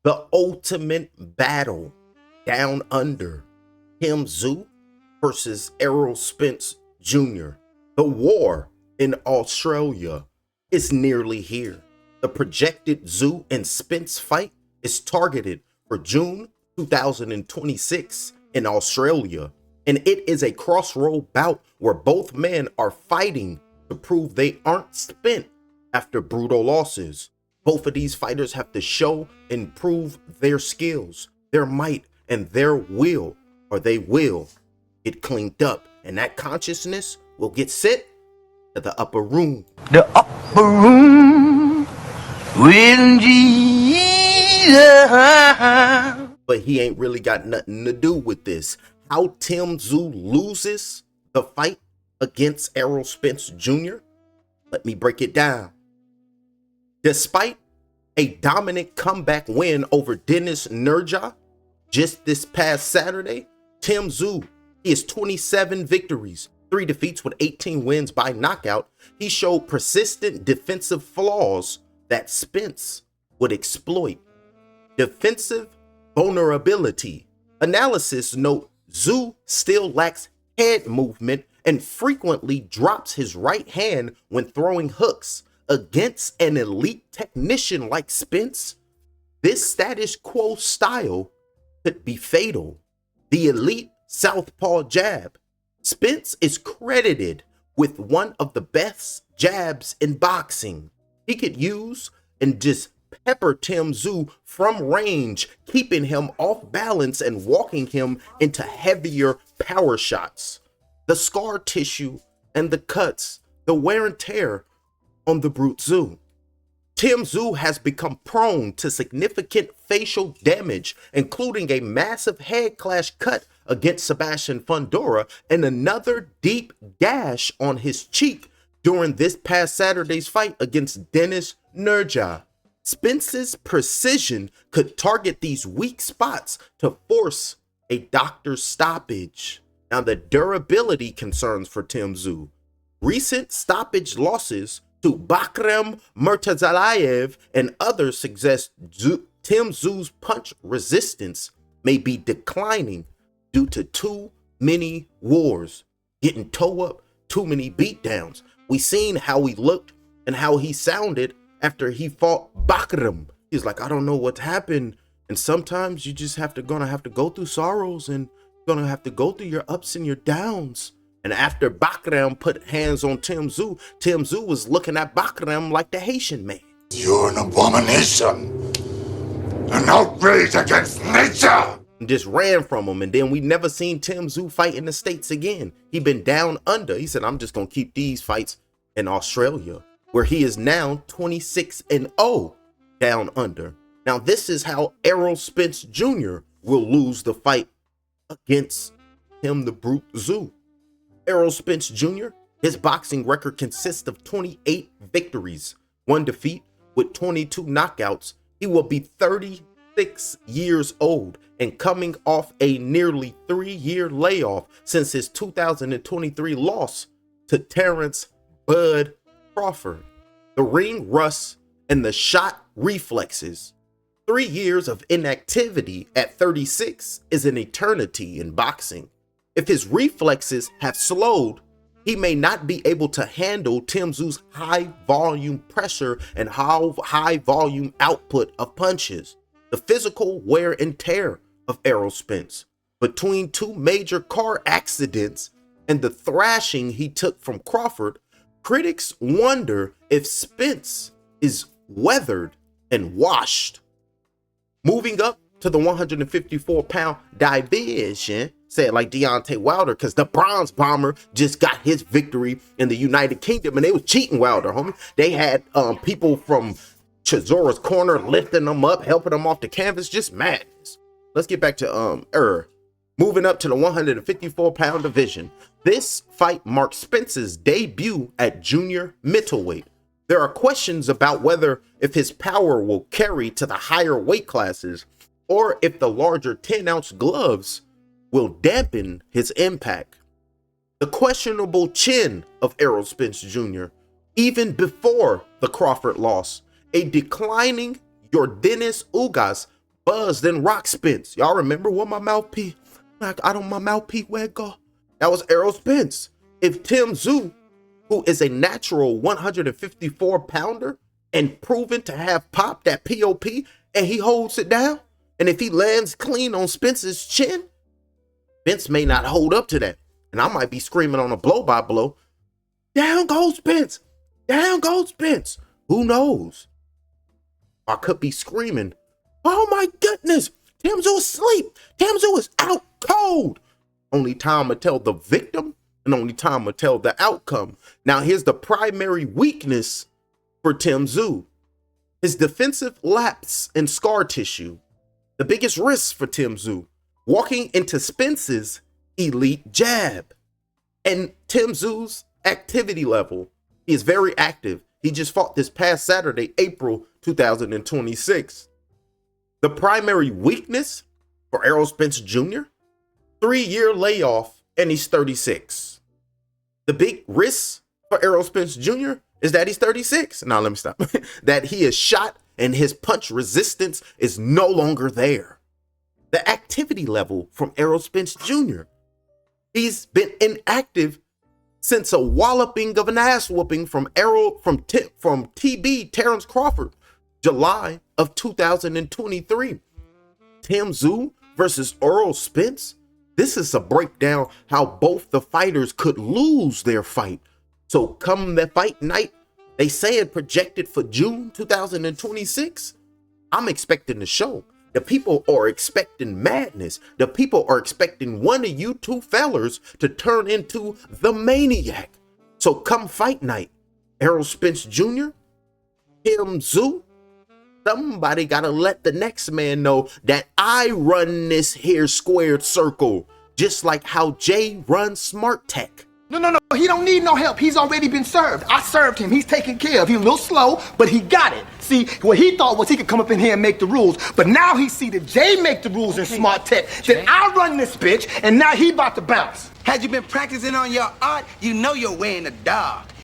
The ultimate battle down under. Tszyu versus Errol Spence Jr. The war in Australia is nearly here. The projected Tszyu and Spence fight is targeted for June 2026 in Australia, and it is a crossroad bout where both men are fighting to prove they aren't spent after brutal losses. Both of these fighters have to show and prove their skills, their might, and their will, or they will get cleaned up, and that consciousness will get sent to the upper room. The upper room with Jesus. But he ain't really got nothing to do with this. How Tszyu loses the fight against Errol Spence Jr.? Let me break it down. Despite a dominant comeback win over Denis Nurja just this past Saturday, Tszyu is 27 victories, 3 defeats with 18 wins by knockout. He showed persistent defensive flaws that Spence would exploit. Defensive vulnerability. Analysis note Tszyu still lacks head movement and frequently drops his right hand when throwing hooks. Against an elite technician like Spence, this status quo style could be fatal. The elite southpaw jab. Spence is credited with one of the best jabs in boxing. He could use and just pepper Tszyu from range, keeping him off balance and walking him into heavier power shots. The scar tissue and the cuts, the wear and tear on the brute Tszyu. Tszyu has become prone to significant facial damage, including a massive head clash cut against Sebastian Fundora and another deep gash on his cheek during this past Saturday's fight against Denis Nurja. Spence's precision could target these weak spots to force a doctor's stoppage. Now, the durability concerns for Tszyu. Recent stoppage losses to Bakrem Murtazalayev and others suggest Tszyu's punch resistance may be declining due to too many wars, getting toe up, too many beatdowns. We seen how he looked and how he sounded after he fought Bakrem. He's like, I don't know what's happened. And sometimes you just gonna have to go through sorrows and gonna have to go through your ups and your downs. And after Bakrem put hands on Tszyu was looking at Bakrem like the Haitian man. You're an abomination, an outrage against nature. And just ran from him. And then we never seen Tszyu fight in the States again. He been down under. He said, I'm just gonna keep these fights in Australia, where he is now 26-0 down under. Now this is how Errol Spence Jr. will lose the fight against him, the brute Tszyu. Errol Spence Jr., his boxing record consists of 28 victories, 1 defeat with 22 knockouts. He will be 36 years old and coming off a nearly 3-year layoff since his 2023 loss to Terrence Bud Crawford. The ring rust and the shot reflexes. 3 years of inactivity at 36 is an eternity in boxing. If his reflexes have slowed, he may not be able to handle Tszyu's high volume pressure and high volume output of punches. The physical wear and tear of Errol Spence, between 2 major car accidents and the thrashing he took from Crawford, critics wonder if Spence is weathered and washed. Moving up to the 154-pound division, said like Deontay Wilder, because the Bronze Bomber just got his victory in the United Kingdom, and they was cheating Wilder, homie. They had people from Chizora's corner lifting them up, helping them off the canvas, just madness. Let's get back to moving up to the 154-pound division. This fight marks Spence's debut at junior middleweight. There are questions about whether if his power will carry to the higher weight classes or if the larger 10-ounce gloves will dampen his impact. The questionable chin of Errol Spence Jr., even before the Crawford loss, a declining Yordenis Ugas buzzed and rock Spence. Y'all remember what my mouthpiece, like I don't my mouthpiece where go? That was Errol Spence. If Tim Tszyu, who is a natural 154 pounder and proven to have pop, that POP, and he holds it down, and if he lands clean on Spence's chin, Spence may not hold up to that. And I might be screaming on a blow by blow, down goes Spence, down goes Spence. Who knows? I could be screaming, oh my goodness, Tim Tszyu is asleep. Tim Tszyu is out cold. Only time will tell the victim, and only time will tell the outcome. Now here's the primary weakness for Tim Tszyu. His defensive lapse and scar tissue. The biggest risk for Tim Tszyu, walking into Spence's elite jab. And Tim Tszyu's activity level, he is very active. He just fought this past Saturday, April 2026. The primary weakness for Errol Spence Jr., 3-year layoff, and he's 36. The big risk for Errol Spence Jr. is that he's 36. Now let me stop. That he is shot and his punch resistance is no longer there. The activity level from Errol Spence Jr., he's been inactive since a walloping of an ass whooping from TB Terrence Crawford, July of 2023. Tim Tszyu versus Errol Spence. This is a breakdown how both the fighters could lose their fight. So come the fight night, they say it projected for June 2026. I'm expecting the show. The people are expecting madness. The people are expecting one of you two fellers to turn into the maniac. So come fight night, Errol Spence Jr., Tim Tszyu, somebody gotta let the next man know that I run this here squared circle, just like how Jay runs Smart Tech. No, he don't need no help. He's already been served. I served him. He's taken care of. He's a little slow, but he got it. See, what he thought was he could come up in here and make the rules, but now he see that Jay make the rules in Smart Tech, that I run this bitch, and now he about to bounce. Had you been practicing on your art, you know you're wearing the dog.